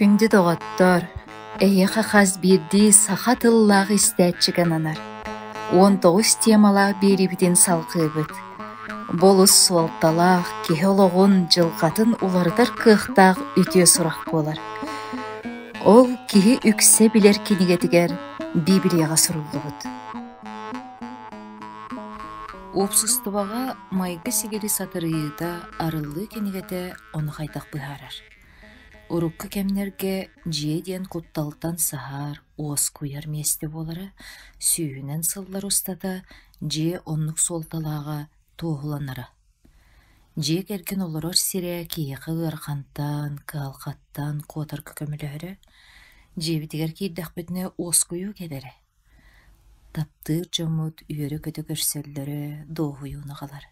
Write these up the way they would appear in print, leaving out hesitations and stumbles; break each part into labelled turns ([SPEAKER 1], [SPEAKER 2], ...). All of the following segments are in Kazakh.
[SPEAKER 1] Күнді доғаттар, әйеқа қаз берді сақа тыллағы істәтчіген анар. 19 темалақ беребіден салқы бұд. Болыс суалталақ, кехелоғын жылғатын улардар қықтақ үте сұрақ болар. Ол кеге үксе білер кенегетігер Библияға сұрылды бұд. Опсыстыбаға майғы сегері сатырыйыда арылы кенегеті оны қайтақ бұхарар. Урукка кемнерге жиеден құтталтан сахар, оос куяр месте болары, сүйінен сыллар ұстата же оннық солталаға тоғыланары. Же керген оларар сире кейқы ғырқантан, қалқаттан қотар көкөмілері, же бітігер кейдақ бітіне оос кую кедері. Таптыр жамут үйері көті көрселері доғуюны қалар.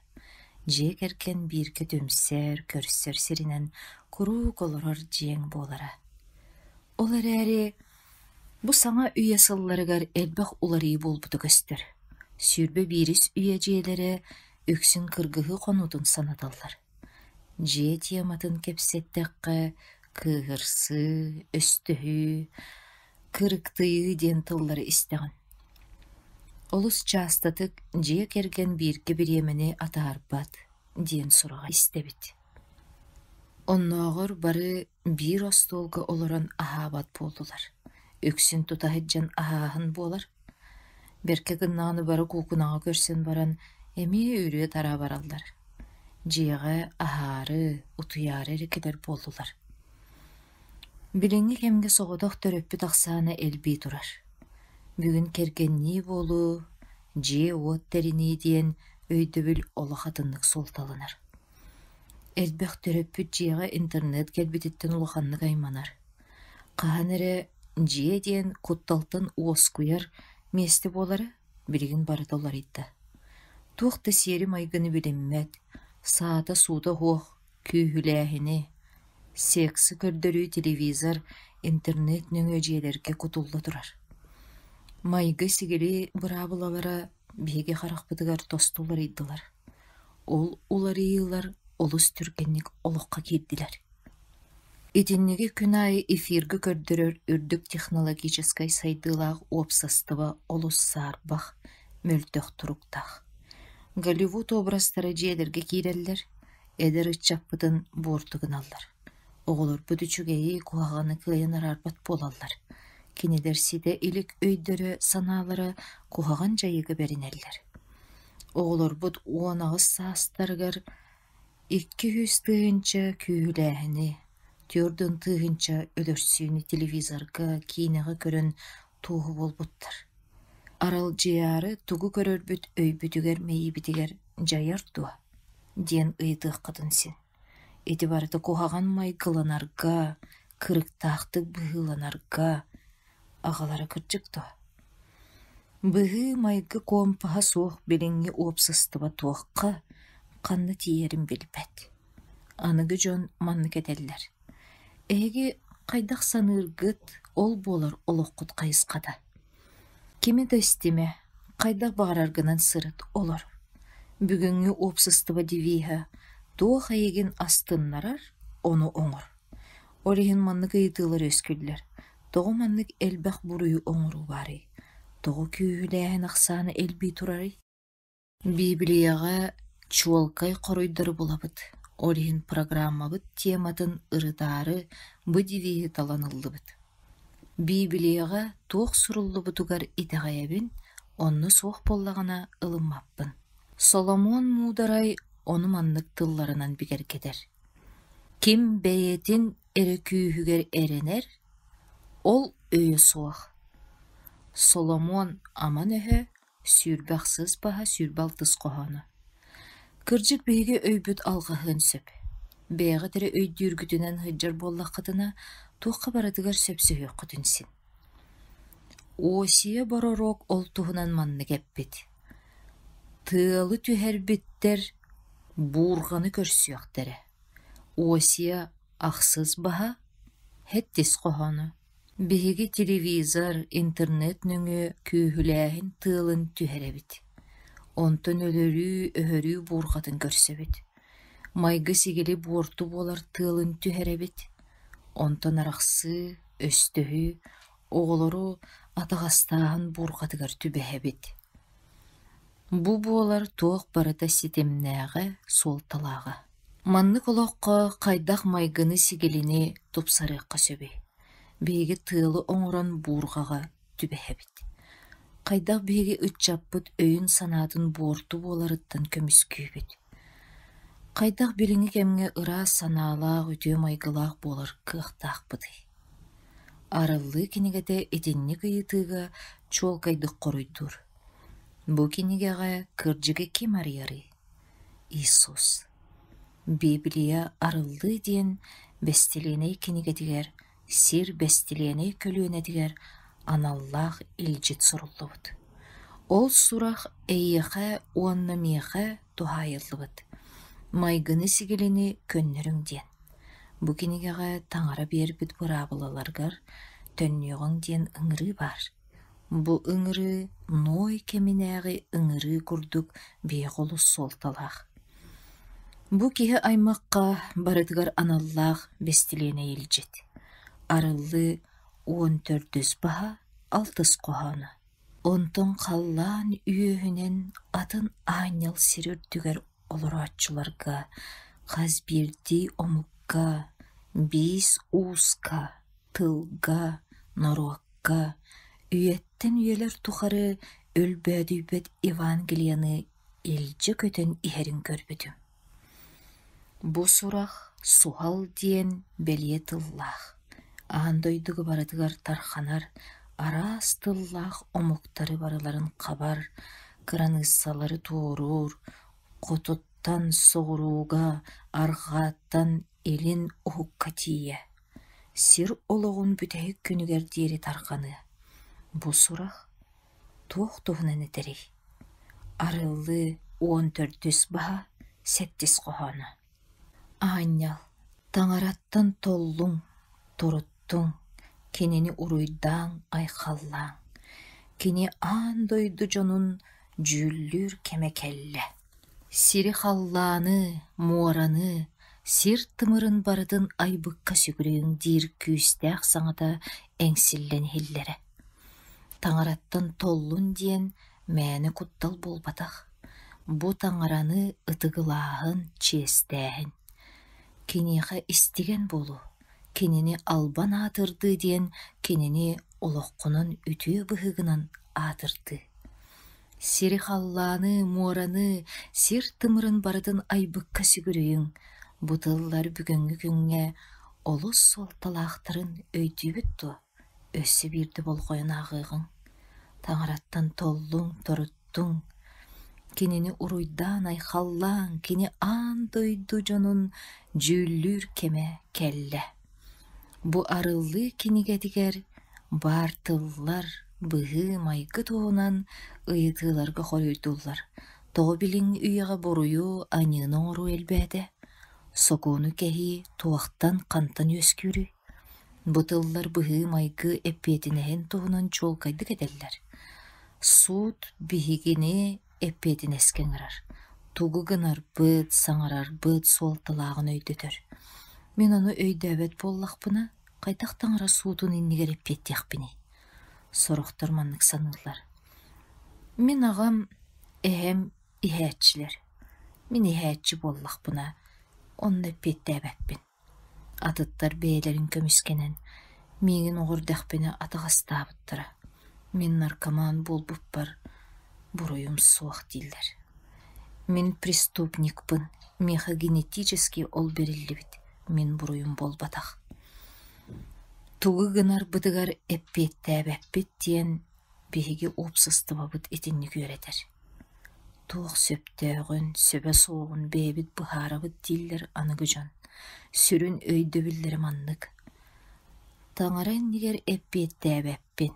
[SPEAKER 1] Же керкен біркі дөмсер, көрсер сиринен куру колорор жең болара. Олар әрі, бұ саңа үйе сылларығар әлбақ олары болбуды көстір. Сүрбе біріс үйе жейлері өксін кыргығы қонудың санадалар. Же тияматын кепсеттіққа кығырсы, өстіхі, кырықтыйы ден тыллары істіғын. Олыс частатык же керген біркі біремені атарбат ден сұраға істебіт. Оннағыр бары бір остолғы олырын ахабат болдылар. Өксін тұтахыджан ахағын болар. Берке гыннағыны бары кукунаға көрсен баран әме үрі тара баралдар. Жеға ахары, ұтыяры рекелер болдылар. Біліңі кемге соғыдақ төрөппі тақсаны әлбей тұрар. Бүгін кергенні болу, же от тәріне дейін өйдөбіл олы қатынлық солталынар. Әлбәқ төрөппі жеға интернет кәлбететтен ұлықанлық айманар. Қаған әрі же дейін құтталтын уос кuyar месті болары білігін барыталар етті. Туқты сері майгыны біліммәд, саата суда хоқ, күйіләхіні, сексы көрдірі телевизор, интернет-нің өжелерге құтылды тұрар. Майгы сигери бұрабылалара беге қарақпыдығар тостулар иддылар. Ол уларыйлар олыс түргенник олыққа келділер. Етіннеге күн айы эфиргі көрдірір үрдік технологическай сайдылақ опсастыва олыс сарбақ, мөлтөк тұруқтақ. Голливуд обрастары жедерге кейреллер, әдір үтчаппыдың бортығын алдар. Оғылыр бүдүчүгейі куағаны кылайынар арбат болалар. Кенедерсиде илик өйдөрі саналары куғаған жайығы берінелер. Оғылыр бұд уанағыз састарғар 200 тыгынча күйіләхіні, түрдің тыгынча өлөрсүйіні телевизорға кейінеға көрін туғы бол бұттар. Арал жияры туғы көрір бүт өй бүтігер мейі бітігер жайар туа, ден ұйдық қытын сен. Еті барыты куғаған май қыланарға, кырықтақтық бұғыланарға, ағалары кірчікті. Бұғы майғы компаға соқ біліңі опсыстыва тоққа қанны тиерін білбәт. Анығы жон манны кәделлер. Әге қайдақ санырғыт ол болар олық құт қайысқада. Кеме дөстеме қайдақ бағарарғынан сырыт олар. Бүгінгі опсыстыва девиға тоқ айеген астыннарар оны оңыр. Ореген манны қайдылар өскілдер. Тоғы маннык әлбәқ бұрыйы оңыру бары. Тоғы күйіләйін ақсаны әлбей тұрары. Библияға чуалқай қоройдары болабыд. Орейін программабыд тематын ырыдары бұдивейі таланылды бұд. Библияға тоқ сұрылды бұдығар итағайабын, онны соқ боллағына ылымаппын. Соломон мударай оны маннык тылларынан бігер кедер. Ким бәйетін әрі күйігер әренер, ол өйі соқ. Соломон аман өйі сүрбәқсіз баға сүрбалтыз қоғаны. Кыржық бейге өйбіт алғағын сөп. Бәйгі тірі өйдүргітінен ғыджар боллақытына тоққа барадығар сөпсігі құтынсин. Осия баророк ол туғынан манны кәппет. Тылы түхер біттер бұрғаны көрсіяқтары. Осия ақсыз баға хеттес қоғаны. Беге телевизор, интернет нөңі күйіләхін тылын түхәрәбіт. Онтын өлөрі бұрғатын көрсөбіт. Майғы сигели борту болар тылын түхәрәбіт. онтон арақсы, өстөһү, оғолору атағастағын бурғатыгар түбәһәбет. Бу буолар туох барыта ситемнääҕэ суолталааҕа. Маннык олоққа қайдах майгыны сигелини тупсарыаққа сөбей. Беги тыылы оңорон буургаға түбәһәбит. Қайдах беги ытчаппыт өйүн санаатын буорту буоларыттан көмүскүүбүт. Қайдах билиңи кемге ыра санаалаах үтүө майгылаах буолар кыахтаахпыты. Арыллы кинигете этинни кыйытыыга чуолкайдык коруйдур. Бу кинигеге кырдьыгы ким арыяры? Иисус. Библия арыллы диэн бестилиэнэй кинигетигер, сир бестилиэнэй көлүөнэтигер аналлаах илжит суруллубут. Ол сурах эйэхэ уаннамиэхэ тухайыллыбыт. Майгыны сигелини көннөрүң диэн. Бу кинигеге таңара биэрбит бурабылаларгар төннүөҕүң диэн ыҥырыы бар. Бу ыҥырыы ной кеминээҕи ыҥырыы курдук биэҕолу суолталаах. Бу киһи аймакка барытыгар аналлаах бестилиэне илдьит. Арыллы 14 баһа 6 коһоно. Онтон халлаан үөһүнэн атын ааньял сирүрдүгэр олоруаччуларга, хас бирди омукка, 5 ууска, тылга, норуакка, үйэттен үйэлэр тухары өлбөөдүйбөт Евангелияны илдьи көтөн иһэрин көрбүтүм. Бу сурах сухал диэн белие тыллаах. Аандойдугу барытыгар тарханар, араас тыллаах омуктары барыларын кабар, кыраныссалары туорур, котуттан соғуруга, аргааттан элин ухукка тие. Сир ологун бүтэйик күнүгер диэри тарханы. Бу сурах туох туһунан этери. Арыллы 14 баһа 7 коһоно. Ааньял, таңараттан толлуң, туруттуң, кинини уруйдаң айхаллаң, кини аандойду жонун жүүллүр кемекелле. Сири халлааны, муараны, сир тымырын барытын айбыкка сүгүрүң дир күүстәк саңата эңсиллен хиллере. Таңараттан толлун диен мәні куттал болбатах. Бу таңараны ытыгылаахын честәһин. Киниха истиген болу, кинини албан атырды диен кинини олоққунун үтүү быһыгынан атырды. Сири халлааны, муараны, сир тымырын барытын айбыкка сүгүрүң, бутыллар бүгөнгү күнгө олус солталаахтарын өйдүүбүттү, өссө бирди болгойун агыгың. Таңараттан толлуң, торуттуң, кинини уруйдаан айхаллаан, кини аандойду жонун жүүллүр кеме келле. Бу арыллы кинигетигер бар тыллар быһы майгы туунан ыйытыыларга хоруйдуллар. Тоҕо билиң үйэҕэ боруйу аньыына оҥоруу элбээте. Сокууну кэһи туахтан хантан үөскүүрү. Бу тыллар быһы майгы эппиэтинэһин туһунан чуолкайдык эделлер. Суут биһигини эппиэтин эскеҥарар. Тугу гынар быт, саҥарар быт суолталааҕын өйдөтөр. Мен ону өйдөөбөт буоллахпына, кайтах таҥара суутун иннигер эппиэттиэхпини. Сорохтор маннык саныыллар. Мен агам эһэм иһээччилэр. Мен иһээччи буоллахпына, онно эппиэттээбэппин. Атыттар бэйэлэрин көмүскенен, миигин оҕурдэхпини атаҕастаабыттара. Мен наркоман буолбуппар, буруйум суох диллер. Мен преступникпын, меха генетически ол бериллибит. Мен буруйум болбатах. Тугу гынар бытыгар эппиэттээбэппит диэн биһиги уупсыстыбабыт итинни күөретер. Туох сөптөөгүн, сөбө соогун бэбит быһаарабыт диллер аныгы дьон. Сүрүн өйдөбүллери маннык. Таҥара иннигер эппиэттээбэппин.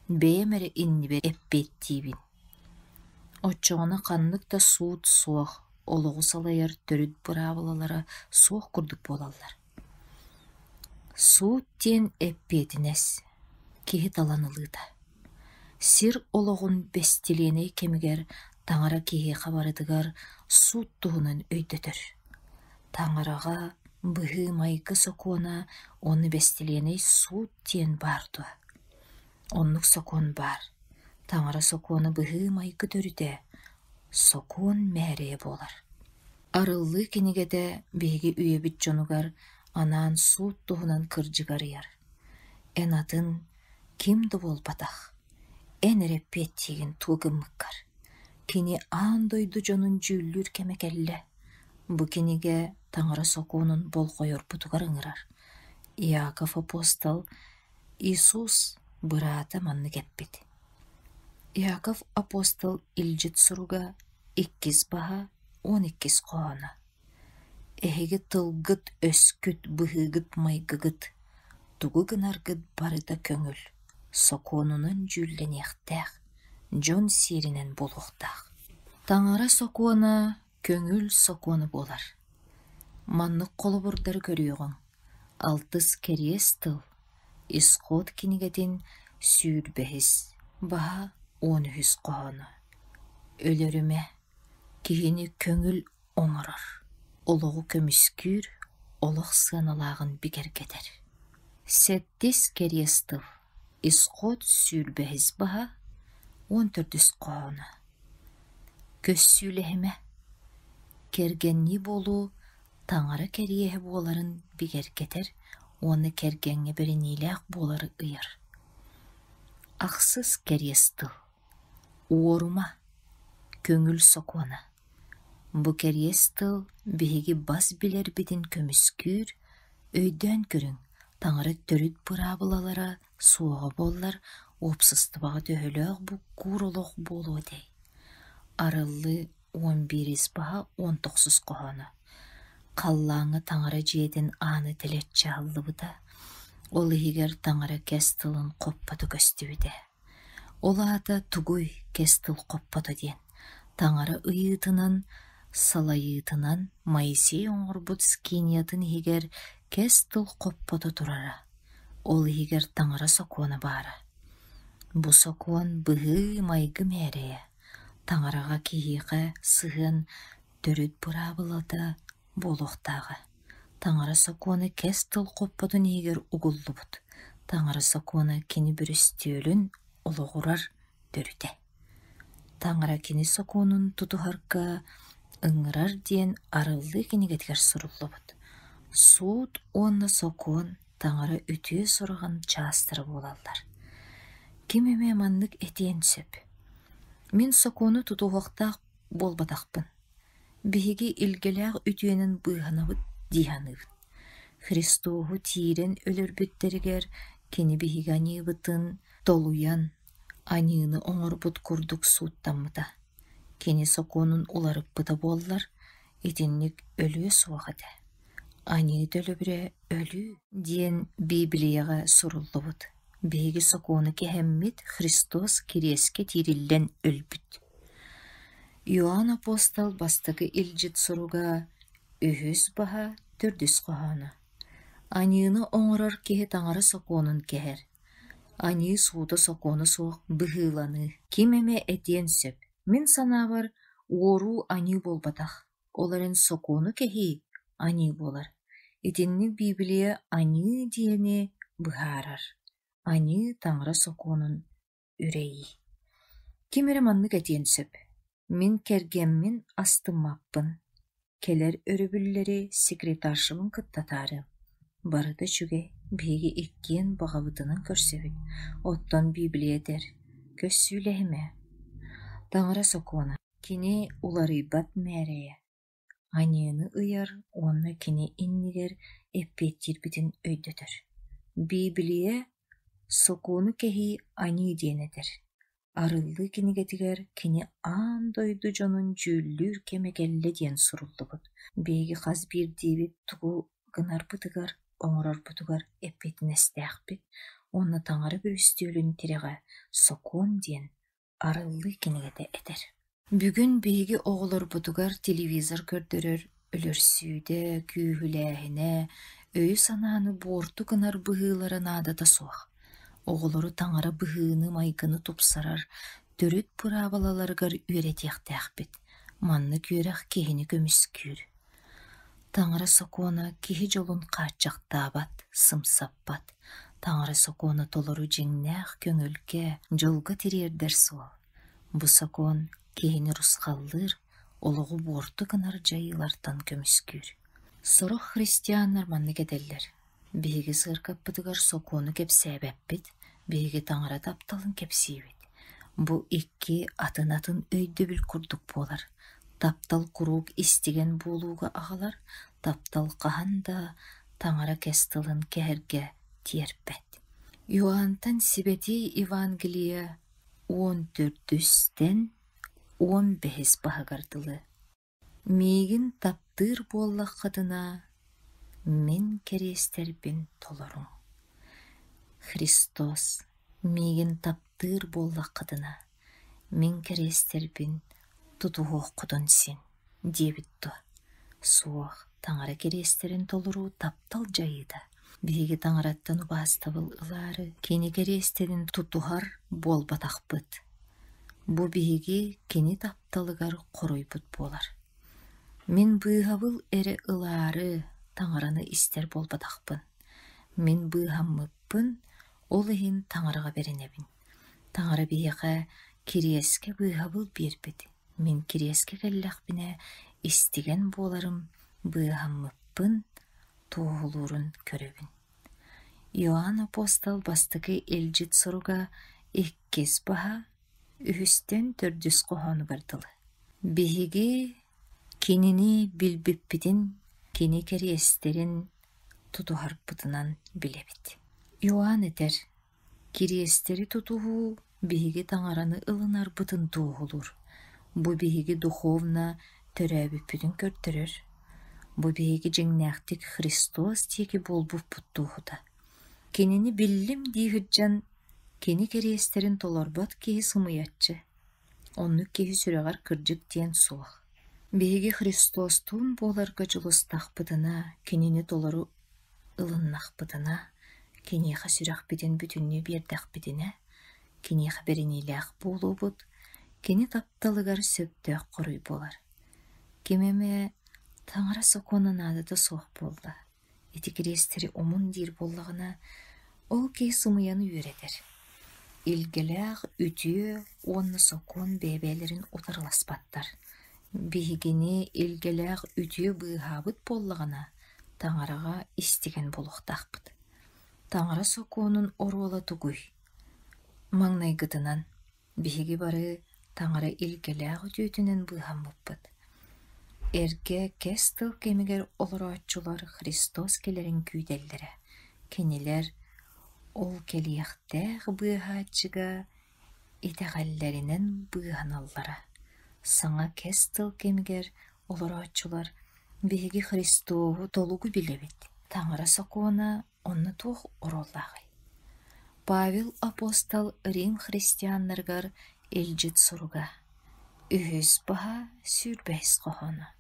[SPEAKER 1] Бэйэмэри иннибер эппиэттиибин. Оччоҕуна ханнык да суут суох, олоҕу салайар төрүт быраабылалара суох курдук буолаллар. Суут диэн эппиэтинэс, киһи таланылыыта. Сир олоҕун бестилиэнэй кемигер таҥара киһи хабарытыгар суут туһунан өйдөтөр. Таҥарага Быһы майгы сокуона оны бестеленей суут тиен барды. Оннук сокуон бар. Таңара сокуона быһы майгы төрүтэ. Сокуон мээрее болар. Арыллы кинигеде биһиги үйебит жонугар анаан суут туһунан кырдьыгарыяр. Эн атын кимді болбатах. Эн эреппет тиген тугыммыккар. Кини аан дойду жонун жүүллүр кемекелле. Бу киниге таңара сокуунун бол койор бутугар ыңырар. Иаков апостол Иисус быраата манны кеппит. Иаков апостол илжит суруга 2 баха 12 коона. Эхиги тылгыт өскүт быһыгыт майгыгыт. Тугу гынаргыт барыта көңүл. Сокуонунун жүлленехтэх. Жон сиринен болуқтақ. Таңара сокуона көңүл сокуону болар. Маннык колу бурдар көрүөгөң. Алтыс кериес тыл. Исход кинигетин сүүрбехис. Баха 13 коonu. Өлөрүме кихини көңүл оңорор. Олоғу көмүскүр, олық сыаналагын бигергетер. 7 кериес тыл. Исход сүүрбехис баха 14 коonu. Көссүүлэхиме кергенни болу таңара кериеһи буоларын бигергетер, оны кергенге беренилээх буолары ыйар. Ахсыз кериес тыл. Уорума көңүл сокуона. Бу кериес тыл биһиги бас билер битин көмүскүр, өйдөн көрүң, таңара төрүт бырабылалара суога боллар, опсыстыбага төһөлөөх бу куролох болуо дей. Арыллы 11 баха 19 коonu. Қаллаңы таңара жиедин ааны телетче аллыбыта. Ол игер таңара кес тылын коппату көстүбүдэ. Ол ата тугуй кес тыл коппату диен. Таңара ыйытынан, салайытынан Моисей оңорбут скиниятын игер кес тыл коппату турара. Ол игер таңара сокуона бара. Бу сокуон быһы майгы мээрее. Таңарага киһиэхэ сыһын төрүт бырабылата болуқтағы. Таңара сокуоны кес тыл коппотун игер угуллубут. Таңара сокуоны кини бүрүстүөлүн олоғурар төрүтэ. Таңара кини сокуонун тутухарга ыңырар диен арыллы кинигетигер суруллубут. Суут онна сокуон таңара үтүө сорган чаастыры болаллар. Ким эме маннык этиен сөп. Мен сокуону тутуғақтақ болбатақпын. Биһиги илгелээх үтүөнүн быыһанабыт диһаныбыт. Христогу тиирен өлөрбүттеригер кини биһиги аньыыбытын толуян аньыыны оҥорбут курдук сууттаммыта. Кини сокуонун уларыппыта буоллар, итинник өлүө суохата. Аньыы төлөбүрэ өлүү диэн Библияга суруллубут. Биһиги сокуону кэһэммит Христос кириэске тиириллэн өлбүт. Иоанн апостол бастагы илжит суруга 3 баха 4 коonu. Аньыыны оҥорор киһи таңара сокуонун кэһэр. Аньыы сууда сокуону суох быһыыланы. Ким эме этиен сөп. Мен санаабар уоруу аньыы болбатах. Оларын сокуону кэһи аньыы болар. Итинник Библия аньыы диэни быһаарар. Аньыы таңара сокуонун үрейи. Ким эре маннык этиен сөп. Мен кергеммин астыммаппын. Келер өрүбүллери секретаршымын кыттатары. Барыта чүге биһиги иккиен багабытынан көрсөбүт. Оттон Библия дер. Көссүүлэхиме. Таңара сокуона. Кини уларыйбат мээрее. Аньыыны ыяр, онна кини иннигер эппеттир битин өйдөтөр. Библия сокуону кэһи аньыы диэнетер. Арыллы кинигетигер кини аан дойду жонун жүүллүр кемекелле диэн суруллубут. Биһиги хас биирдиибит тугу гынарбытыгар, оҥорорбутугар эппетинестээхпит. Онна таңары бүрүстүөлүн тиреге сокуон диэн арыллы кинигете этер. Бүгүн биһиги оҕолорбутугар телевизор көрдөрөр, өлөрсүүдэ, күүһүлээһине, өйү санааны буорту гынар быһыылара наадата суох. Оҕолору таңара быһыыны майгыны тупсарар, төрүт пырабалаларыгар үөретиэхтээхпит. Манны күөрэх киһини көмүскүүр. Таңыры сокона кихи жолун качактаабат, сымсаппат. Таңыры сокона толору жеңнәх көңүлге жолга тирердер суол. Бу сокон кихини рускаллыр, олугу борту кынар жайылартан көмүскүр. Сорох христианнар манны кетеллер. Биһиги сыыркаппытыгар сокону кепсээбеппит, биһиги таңыра тапталын кепсиибит. Бу икки атын өйдөбүл курдук болар. Таптал курук истеген болууга агалар, таптал кахан да таңыра кестылын кэһэргэ тиерпет. Иоаннтан сибети Евангелие 14-тен 15 баһагардылы. Мигин таптыр боллақ қадына, мен керестербин толоруң. Христос, мигин таптыр боллақ қадына, мен керестербин тутуғоқ құдын сен, дебітті. Суақ таңара керестерін толыру таптал жайыда. Биги таңараттан убастабыл ылары, кені керестерін тутуғар бол батақпыт. Бу биги кені тапталыгар қоройбыт болар. Мен быйғабыл әрі ылары таңараны истер болбадақпын. Мен быйғаммыппын, ол ехін таңараға беренебін. Таңара бейеға кириеске быйғабыл бербеді. Мен кириеске кәлләқпіне истеген боларым быйғаммыппын, тоғылурын көребін. Иоанн апостол бастығы элжит соруга иккес баха үхістен төрдіс қоғаны бардылы. Бейге кенini билбиппитин, кени кериестерин тутуһарпытынан билебит. Иоанн этер, кириестери тутуһу биһиги таңараны ылынар бытын туһулур. Бу биһиги духовна төрөбүппүтүн көртөрөр. Бу биһиги жеңнәхтик Христос тиги болбуппут туһута. Кенини биллим диһиджан, кени кериестерин толорбот киһи сымыяччы. Онну киһи сүрөгар кырдьык тиен суох. Биһиги Христостун боларга жолустахпытына, кенини толору ылыннахпытына, кениха сүрахпитин бүтүннү биэрдэхпитине, кениха беринилээх болуубут, кени тапталыгар сөптөөх коруй болар. Кемеме таңара соконун адыда суох болда. Эти керестери омун дир боллагына, ол кей сымыяны үйретер. Илгелээх үтүө онны сокон бэбэлерин утарласпаттар. Биһигини илгелээх үтүө быыһаабыт боллагына таңарага истиген болуктахпыт. Таңара соконун оруола тугуй. Маңнайгытынан биһиги бары таңара илгелээх үтүөтүнен быыһаммыппыт. Эрге кестыл кемигер олорооччулар Христос келерин күйделлере. Кенилер ол келиэхтээх быыһааччыга итегаллеринен быыһаналлара. Саңа кестыл кемигер олорооччулар биһиги Христоогу толугу билебит. Таңара сокуона онны туох ороллагай. Павел апостол Рим христианнаргар элжит суруга. Үһүс баха сүрбэс кохона.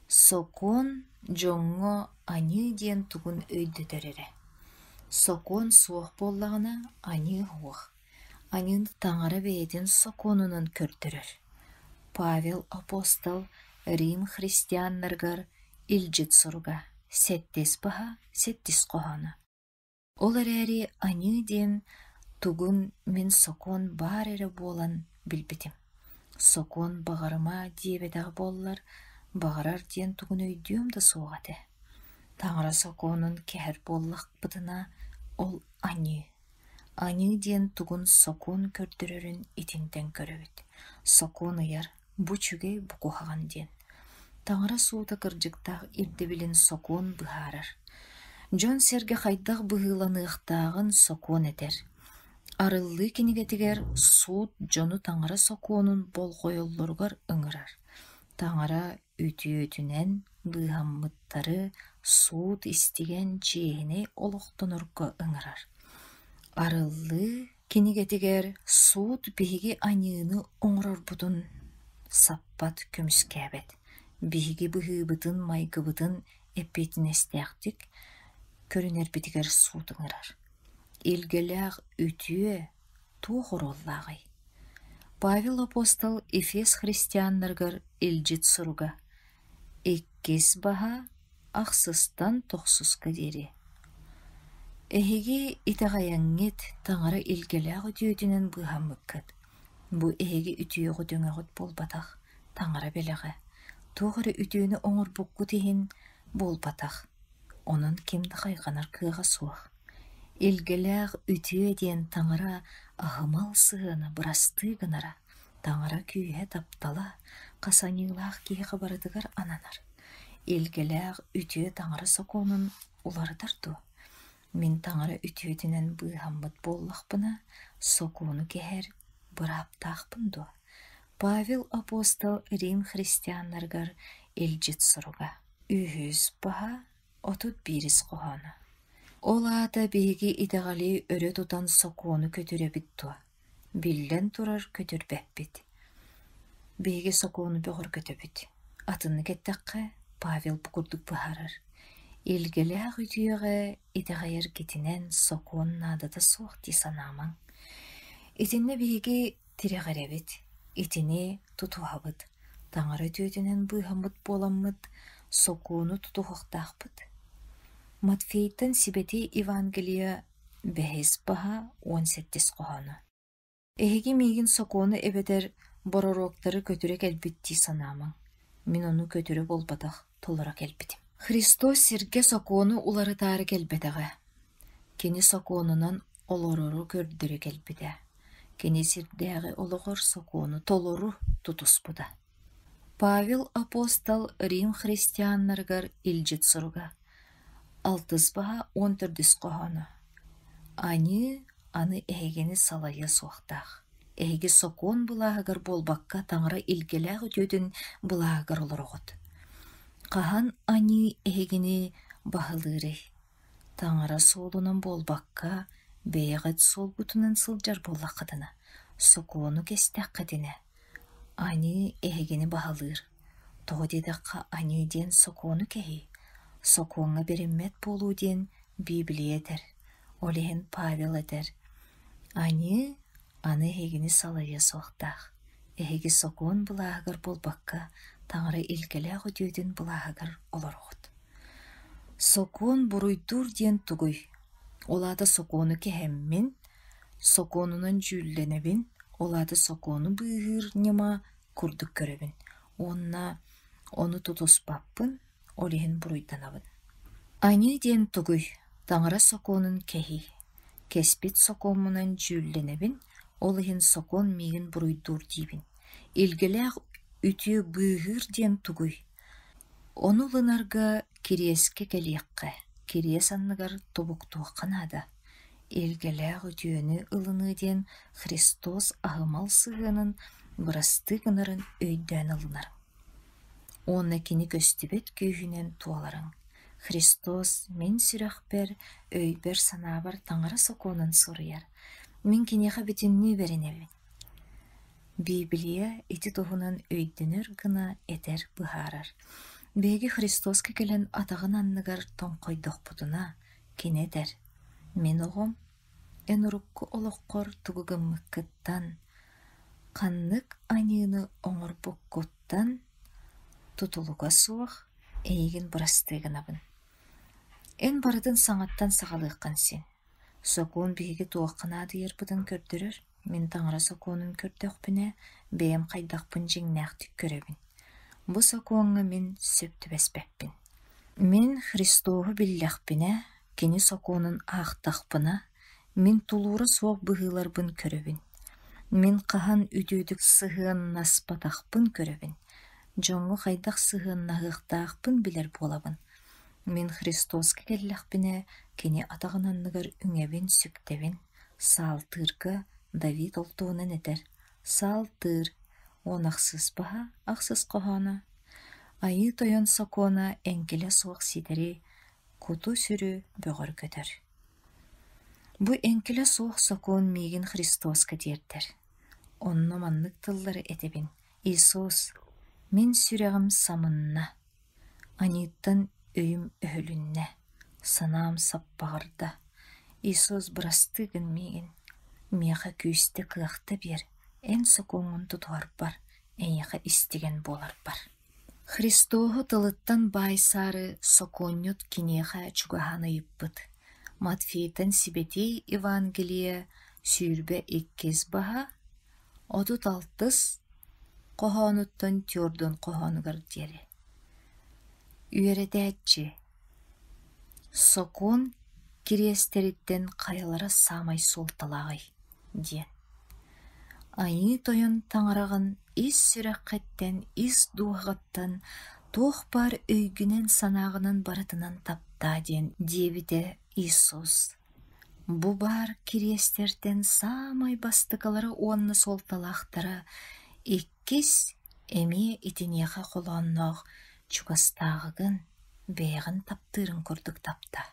[SPEAKER 1] Сокон жоңго аны диен тугун өйдөтөрөрө. Сокон суох боллагына аны хуох. Анын таңара бэйдин соконунун көртөрөр. Павел апостол Рим христианнаргар илжит суруга. Сеттес баха, сеттис кохона. Олар әри аны диен тугун мен сокон бар эре болан билбитим. Сокон бағарыма диебедағы боллар, бағарар диен тугун өйдүөм да суғаты. Таңара соконун кәр боллақ бытына ол аны. Аны диен тугун сокон көрдірерін итинтен көрөбіт. Сокон ыяр, бу чүгей букухаган диен. Таңара суыта кырдьыктаах ирдебилин сокон быһаарар. Жон серге хайдах быһыыланыахтаагын сокон этер. Арыллы кинигетигер суут жону таңара соконун болгойоллоргар ыңырар. Таңара үтүөтүнен быһаммыттары суут истиген жээне олохтонорго ыңырар. Арыллы кинигетигер суут биһиги аньыыны оңорорбутун саппат көмүскээбет. Биһиги быһыыбытын майгыбытын эппетинестээхтик көрүнер битигер суут ыңырар. Илгелээх үтүө туох ороллагай. Павел апостол Эфес христианнаргар илжит суруга. Иккис баха ақсыстан тоқсыска дери. Эхеги итағаяңет таңара илгеләғі дүйетінен бұхаммыккат. Бу эхеги үтүйеғі дөңеғіт болбатақ, таңара белеғі. Тоғыры үтүйіні оңыр бұққы тейін болбатақ. Onun kimdi қайғанар кыға суық. Илгеләғ үтүйе ден таңара ағымал сығыны бұрасты гынара. Таңара күйе таптала, қасанилақ кейі барыдығар ананар. Илгеләғ үтүйе таңара соқуының уларыдарту. Мен таңара үтүйетінен бұйхамбыт боллақпына, соқуыны кехер бұрап тақпынду. Павел апостол Рим христианларгар елжет сұруға. Үйіз баға 31 қоғаны. Ол ата бейге идағали өрі тұтан соқуыны көтіре бітту. Білден тұрар көтір бәппет. Бейге соқуыны бұғыр көтөбіт. Атыны кеттаққа Павел бұқырдық бұхарыр. Илгеләғ үтүйеғі идағайыр кетінен соқуын надыда соқты санаман. Итінне бейге тирағаребет, итіне тұтуғабыт. Таңар өтүйетінен бұйхамыт боламыт, соқуыны тұтуғықтақпыт. Матфейттен сибети Евангелия бәхес баға 18 қоғаны. Эхеге мейгін соқуыны әбедер боророқтары көтірек әлбітті санаман. Мен оны көтірі болбадақ толырақ әлбітім. Христос сирге соқуыны улары тары келбетіға. Кені соқуынынан олорору көрдірі келбеті. Кені сирдегі олығыр соқуыны толору тұтыс бұда. Павел апостол Рим христианларгар илжет сұруға. 6 баға 14 қоғаны. Аны әйгені салайы соқтақ. Әйге соқуын бұлағығыр болбаққа таңыра илгеләғі төдің бұлағығыр олырғыд. Қахан ани әйгені бағылыры. Таңыра солынан болбаққа бейғыт сол бұтынан сылжар болақыдына. Соқуыны кестәқ қыдыны. Ани әйгені бағылыр. Тоғдедіққа ани ден соқуыны кәйі. Соқуыңа беремет болу ден Библия дәр. Олеген Павел дәр. Ани әйгені салайы соқтақ. Әйге соқуын бұлағығыр болбаққа таңыры илгеләғі дүйден бұлағығыр олар ғыд. Соқуын бұруйдур ден тұғый. Олады соқуыны кәхеммен, соқуынынан жүлленебін, олады соқуыны бұйғыр нема күрдік көребін. Оны тұтыспаппын, олеген бұруйданабын. Ани ден тұғый, таңыра соқуынын кәхи. Кеспет соқуынынан жүлленебін, олеген соқуын мейгін бұруйдур дейбін. Илгеләғ үтіе бұйғыр ден тұғый. Оны лынарға кереске кәлеққа, керес анныгар тобуктуға қанада. Илгеләғ үтіені ылыны ден Христос ағымал сығының бұрасты ғынарын өйдән ылынар. Оны кені көстібет күйінен туаларың. Христос мен сүрәқпер, өйбер санабар таңыры соқуының сұрыяр. Мен кенеға бітінні береневін. Библия ити туғынан өйдінір гына етер бұхарар. Беги Христос кекелен атағын анныгар тон қойдық бұдына кенедер. Мен оғым, эн ұрыққы олыққор тұғығым мұқыттан, қаннық анияны оңыр бұққыттан, тұтылуға суық, әйген бұрастығын абын. Эн барыдың саңаттан сағалыққан сен. Соқуын беги туаққынады ербідің көрдірір. Мен таңыра соқуының көрдіқпіне бейім қайдақпын жеңнәқтік көребін. Бұ соқуыңы мен сөпті бәспәппін. Мен Христоғы білләқпіне, кені соқуының ақтақпына, мен тұлуры соқ бұғыларбын көребін. Мен қахан үдődік сығын наспатақпын көребін. Жоңғы қайдақ сығын нағықтақпын білер болабын. Мен Христосқа келләқпіне, кені атағынанныгар үңебін сүктебін, салтырғы Давид олтуынан етер. Салтыр, онақсыз баға, ақсыз қоғаны. Айы тойын соқуына әңгілі соқ сидері, құту сүрі бұғыр көтір. Бұ әңгілі соқ соқуын мейгін Христосқа дердір. Онны маннық тыллары етебін. Иисус, мен сүрәғім самынна. Аниттан өйім өлінне. Санам саппағырда. Иисус бұрастығын мейгін. Меға күйісті қылақты бер, ән соқуңын тұтуар бар, әнеға істеген болар бар. Христоху тылыттан байсары соконнют кинеха чугаханы иппыт. Матфейтен Сибетей Евангелие сүйрбе 2 баха, отут 6 кохонуттан тюрдун кохонугар дери. Үйередәтчи. Сокон кириестериттен каялара самай солталағай, ден. Айы тойын таңарағын ис сүрәққеттен, ис дуағаттан, тоқ бар өйгінен санағының барытынан тапта ден дебіде Иисус. Бұ бар кириестерден самай бастықалары онны солталақтары, иккис эме итинеға қоланнақ чугастағығын бейғін таптырын көрдік тапта.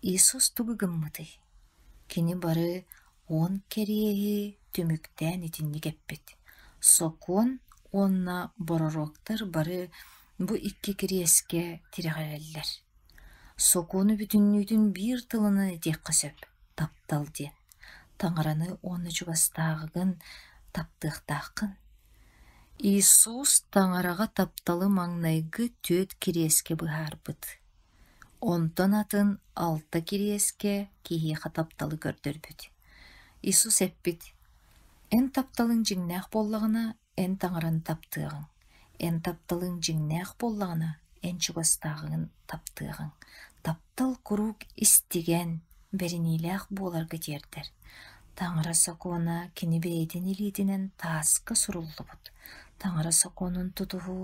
[SPEAKER 1] Иисус тугыгын мұты. Кені бары 10 кереғі түміктен итинні кеппет. Сокон онна боророқтар бары бұ 2 кереске тирағареллер. Сокону бүтіннүйдің бір тылыны дек қысып, таптал ден. Таңараны оны чугастағығын таптықтақын. Иисус таңараға тапталы маңнайғы 4 кереске бұғар бұд. Онтан атын 6 кереске кейеға тапталы көрдір бүд. Иисус әппет. Ән тапталың жіңнәқ боллағына, ән таңараны таптығын. Ән тапталың жіңнәқ боллағына, ән чугастағын таптығын. Таптал құрук істеген бәрінейләқ болар көтердір. Таңыра сокона кені бейден еледінен тасқы сұрулы бұд. Таңыра соконын тұтығы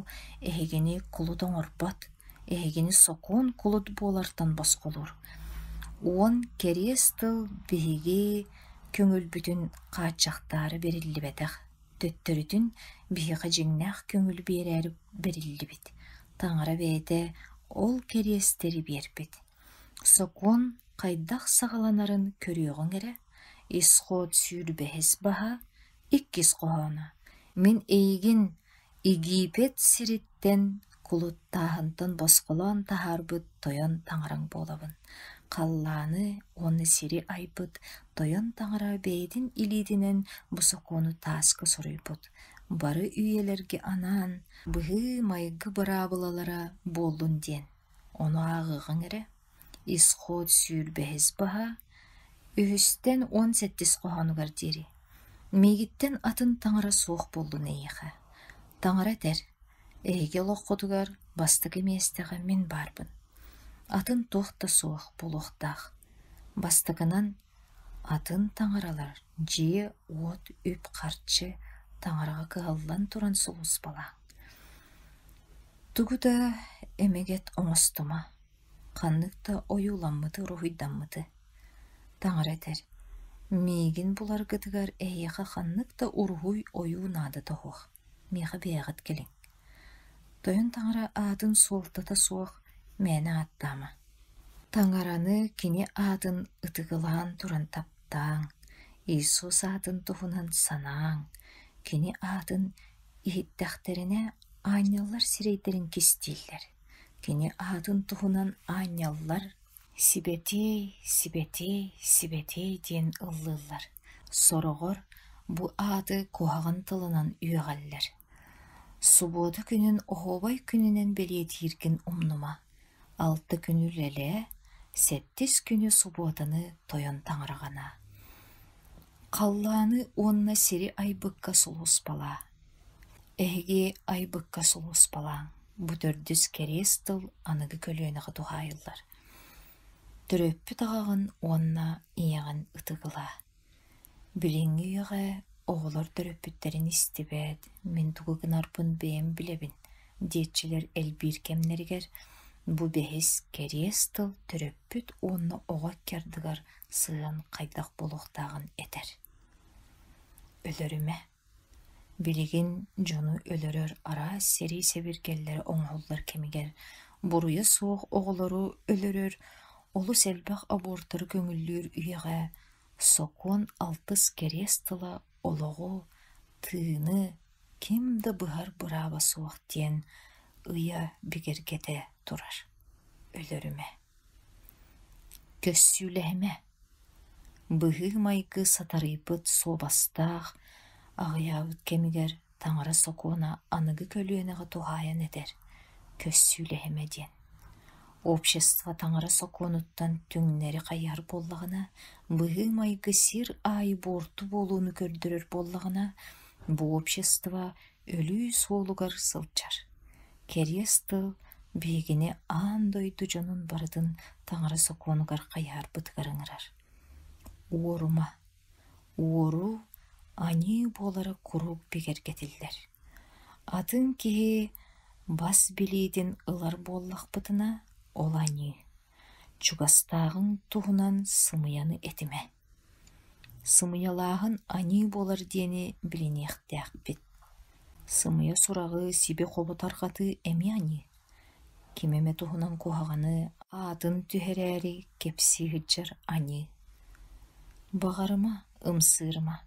[SPEAKER 1] әйгені құлыдың ұрбат, әйгені сокон құлыд болартан басқолыр. Он керестіл бейге көңіл бүтін қатшақтары берілі бәдіғ. Төттірітін бейға жеңнәқ көңіл берәрі берілі бет. Таңыра бейді ол керестері бербет. Сокон қайдақ сағаланарын көріғын әрі, исход сүйрбәхес баха, 2 қоғаны. Мен эйгин Египет сириттен кулуттахынтын босқолан тахарбыт тойон таңараң болабын. Қалланы оны сири айбыт тойон таңара бейдин илидинен бұсықону тасқы сұрыйбыт. Бары үйелерге анан, бұғы майғы бұрабылалара болдun ден. Оны ағығын әрі, исход сүйрбәхес баха, Үхістен 18 қоғануғар дері. Мегіттен атын таңыра соқ болдun эйіға. Таңыра дәр, әйге лоққодуғар бастығы местіға мен барбын. Атын тоқта соқ болуқтақ. Бастығынан атын таңыралар жие от үп қартшы таңыраға кығаллан тұран сұлыс бала. Түгіда әмегет оңыстыма. Қаннықта ойуламмыды, рухиданмыды. Таңыр әтер. Мегін бұлар ғыдығар әйеға қаннықта ұрғуй ойу нады тоғық. Меға бейғыт келің. Тойын таңыра адын солтата соқ мәні аттама. Таңараны кене адын ұтығылан тұран таптаң. Иисус адын тұғынан санаң. Кене адын ихиттәқтеріне айнялар сирейдерін кестейлер. Кене адын тұғынан айнялар Сибетей, Сибетей, Сибетей ден ыллылар. Сорығыр бұ ады коғағын тылынан үйеғаллар. Субоды күнін оғобай күнінен белет ерген ұмнума. 6 күні ләле, 7 күні субодыны тойын таңырағана. Қалланы онна сері айбыққа сұлыс бала. Әге айбыққа сұлыс балаң. Бұ 4 керестіл анығы көлініғы дұғайылар. Түрөппі тағағын онна иеғін ұтығыла. Біліңгі үйіға оғылар түрөппіттерін істебәд, мен тұғығын арпын бейім білебін. Детчілер әлбір кемнергер, бұ бәхес керестіл түрөппіт онна оға кердігар сыған қайдақ болуқтағын әтер. Өліріме. Білігін жону өлірір ара сери себергеллер оңғылдар кемігер. Бұруя соқ оғылары өлірір, Олу сәлбәқ абортыр көңіллер үйеға, сокон 6 керестіла олығы, тыны, кемді бұғар бұраба соқтен ұя бігергеде тұрар. Өліріме. Көссүләме. Бұғы майғы сатарыпыт собастақ, ағыяуыт кемігер таңара сокуона аныгы көлүөнеге тухаян этер, көссүйлэхемеден. Общество таңара сокуонуттан түңнери кайар боллагына, быгы майгы сир ай борту болууну көрдүрөр боллагына, бу общество өлүү соолугар сылчар. Керес тыл бегине андойду жонун бардын таңара сокуонугар каяр бытыгарыңырар. Уорума, уору ани болары курук бигергетиллер. Атын кихи бас билидин ылар боллакпытына ол ани. Чугастагын туһунан сымыяны этиме. Сымыялаагын ани болар диени билинехтяхпит. Сымыя сурагы сибе хоботаргаты эми ани. Кимеме туһунан кухаганы атын түһэрээри кепсиһиджар ани. Бағарыма, ымсырыма.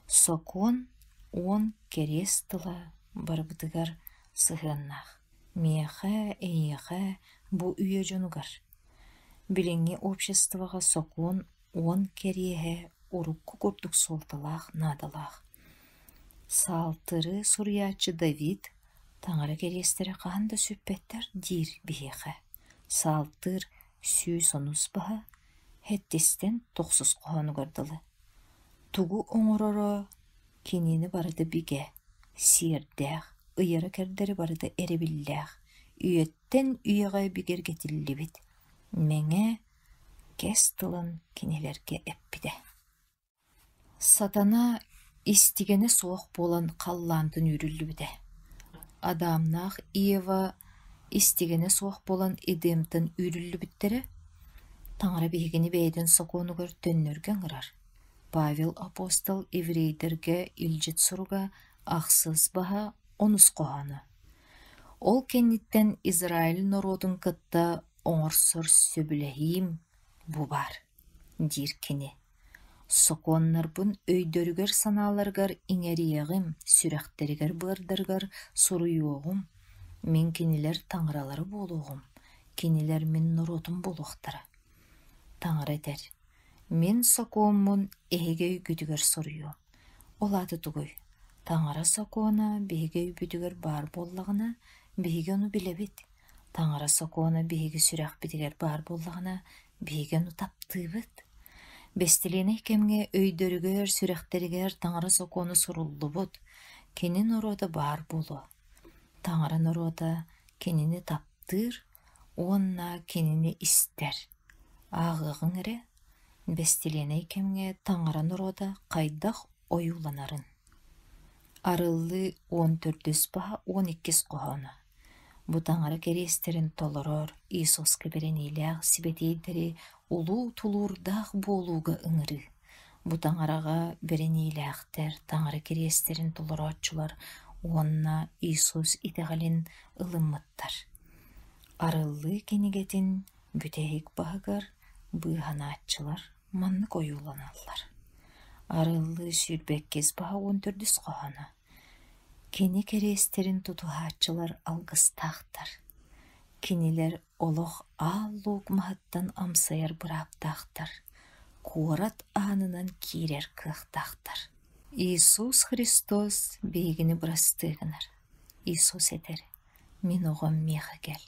[SPEAKER 1] Сокон он керес тыла барбытыгар сыһыаннаах. Миэхэ, эйэхэ бу үйө жонугар. Билеңи обществоға сокон он кериэхэ урукку курдук солталаах надалаах. Салтыры сурьячы Давид таңара керестері қағанда сүппеттер дир биэхэ. Салтыр сүй сонус баха хеттестен тоқсус қоғаны көрділі. Тугу оңороро кинини барыды биге, сиердәх, ыйары кәрдері барыды әребілләх, үйеттен үйеға бигергетілі бит. Меңе кес тылын кинелерге әппіде. Сатана истигені соқ болан қаллантын үрілі біде. Адамнақ Иева истигені соқ болан Эдемтін үрілі біттері, таңара бейгені бейден соконугар төннөрген ырар. Павел апостол еврейдерге илжит суруга ақсыз баха онус қоғаны. Ол кенниттен Израиль народун кытта оңорсор сөбіләхим бу бар, дир кені. Соконнар бун өйдөрүгер саналаргар иңериегим, сүрәхтеригер бырдаргар суруйуогум, мен кенилер таңыралары болуғым, кенилер мен народун болуқтары. Таңыр этер. Мен сокуоммун эһиге үгүтүгөр соруйу. Ол аты тугуй. Таңара сокуона беһиге үбүтүгөр бар боллагына беһиге ону билебит. Таңара сокуона беһиге сүрәх битигер бар боллагына беһиге ону таптыыбыт. Бестелене кемге өйдөрүгөр сүрәхтеригер таңара сокуону суруллубут. Кенин орода бар болу. Таңара орода кенини таптыр, онна кенини истер. Ағығың әрі, бестеленей кемге таңаран ұрода қайдақ ойуланарын. Арылы 14 баға 12 қоғаны. Бұ таңара керестерін толырор, Иисус кеберенейләғ сибетейдері улу тулурдақ болуға ыңыры. Бұ таңараға беренейләқтер таңара керестерін толыротчылар, онна Иисус итеғалин ылыммыттар. Арылы кенегетін бүтәйік бағығар, быйханаатчылар манны коюланаллар. Арылы сүрбеккез баға 14 қоғаны. Кені керестерін тутуғатчылар алғыстақтар. Кенилер олық аллуг мағыттан амсайар бұраптақтар. Қуарат анынан кирер кықтақтар. Иисус Христос бейгіні бұрастығынар. Иисус етер, мен оған меға кел.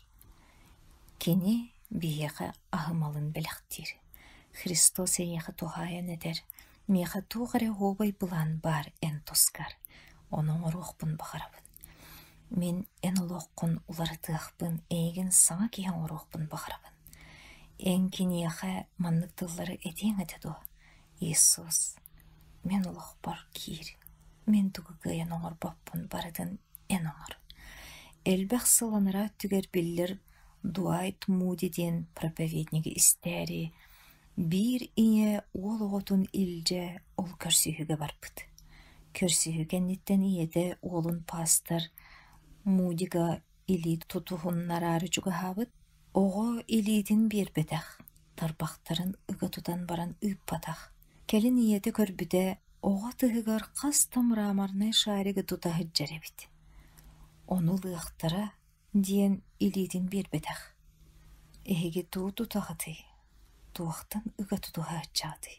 [SPEAKER 1] Кені бейеға ағымалын біліқтір. Христос еға туғайын едер. Меға туғары обай бұлан бар ән тұскар. Оның ұрықпын бағарабын. Мен ән ұлыққын ұларытықпын, әйгін саңа кейін ұрықпын бағарабын. Ән кенеға маннықтылары әтең әтеді. Иисус, мен ұлық бар кейір. Мен түгігі ән оңыр баппын барыдың ән оңыр. Әлбәқ сыланыра түгер білдір Дуайт Мудиден проповеднигі істәрі, бір ие ол оғытын илже ол көрсіхіге барпыд. Көрсіхіген ниттен иеде олын пастор Мудига или тұтуғыннар ары жүгі хабыд, оғы илидін бербедәқ, тарбақтарын үгі тұтан баран үппадақ. Келін иеде көрбіде оға тұғығар қас тамырамарнай шарығы тұтағы жаребід. Оны лықтыра диен илидин бербедәқ. Эһиге туу тутағыды, туақтан үгі тұтуға атчағыды.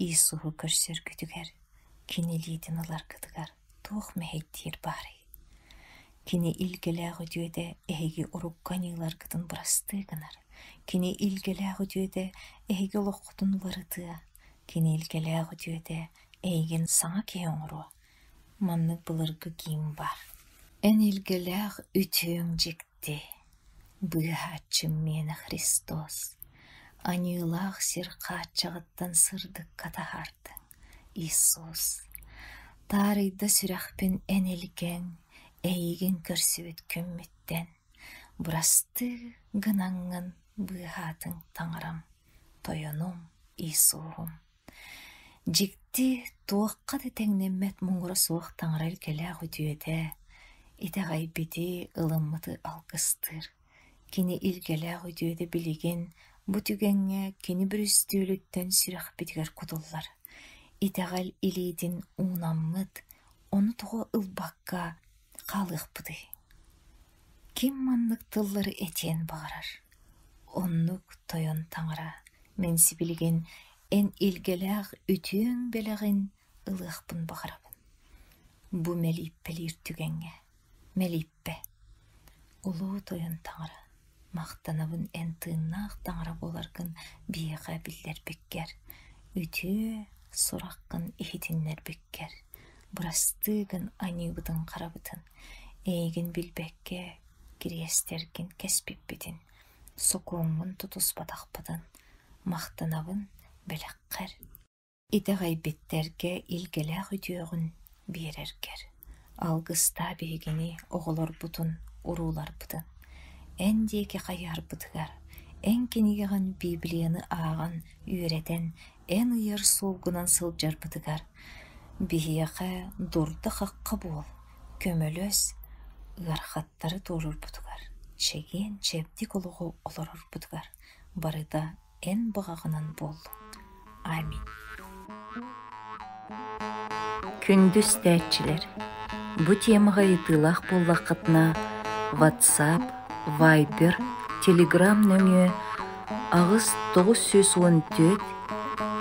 [SPEAKER 1] Иисуғы көрсер күтігер, кенелидин алар кытыгар туох мэхэттир бары. Кини илгелээх өтүөдэ эһиги урукканилар гытын бурастыгынар. Кини илгелээх өтүөдэ эһиги олоххутун барытыа. Кини илгелээх өтүөдэ эйген саңа кеоңру. Маннык былыргы кийим бар. Эн илгелээх үтүөң жикти. Быхачым мені Христос. Анилах сир качагыттан сырдык катахардың. Иисус. Тарыйда сүрәхпен эн илген, эйген көрсүбіт көмміттен. Бурасты гынаңын быхатын таңырам. Тойонум Иисуғым. Жикти туаққады тәңнеммет мұңғыра суық таңырал келәғ өтүөдә. Итағай биди ылыммыты алгыстыр. Кини илгеләғ өтүөдә билеген, бу түгәңгә кини бір үстүөлүттен сүрәх битигер кудуллар. Итағал илидин унаммыт, оны туғы ылбаққа қалық бұды. Ким маннык тыллары этен бағарар. Оннук тойон таңыра, менси билеген эн илгеләғ үтүөң беләғин ылықпын бағарабын. Бу мелиппелир түгәңгә, мелиппе. Улуу тойон таңыра. Мақтанабын эн тыыннаақ таңыра боларгын бияға билдер беккер. Үтүө сураққын ихитиннер беккер. Бурастыгын анибытын қарабытын. Эйгін билбекке кириестерген кеспиппитин. Сокуңын тутус батақпытын. Мақтанабын беләққер. Итағай беттерге илгеләқ үтүөғын берергер. Алгыста бейгені оғылар бұтын, урулар бұтын. Әндеке қаяр бұтығар. Ән кенегеған Библияны аған үйретен ән ұйыр солғынан сылжар бұтығар. Бейеқі дұрды қаққа бол. Көмөлөс ғарқаттары торыр бұтығар. Шеген чепдік олығы оларыр бұтығар. Барыда ән бұғағынан бол. Амин. Күндүз тәтчілер. Бұ темаға етілақ боллақытына WhatsApp, Viber, Telegram нөмі ағыз 914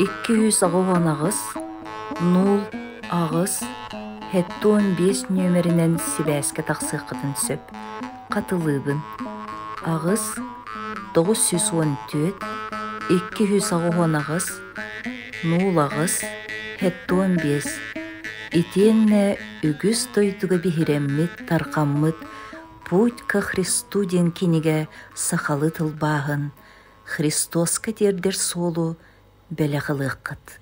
[SPEAKER 1] 210 ағыз 0 ағыз 715 нөмірінен сибәске тақсықытын сөп. Қатылыбын ағыз 914 210 ағыз 0 ағыз 715 Итенне үгіз тойдуға бихиреммит, тарқаммыт, путь ка Христу ден кенеге сақалы тылбағын, Христоска дердер солу бәліғылыққыт.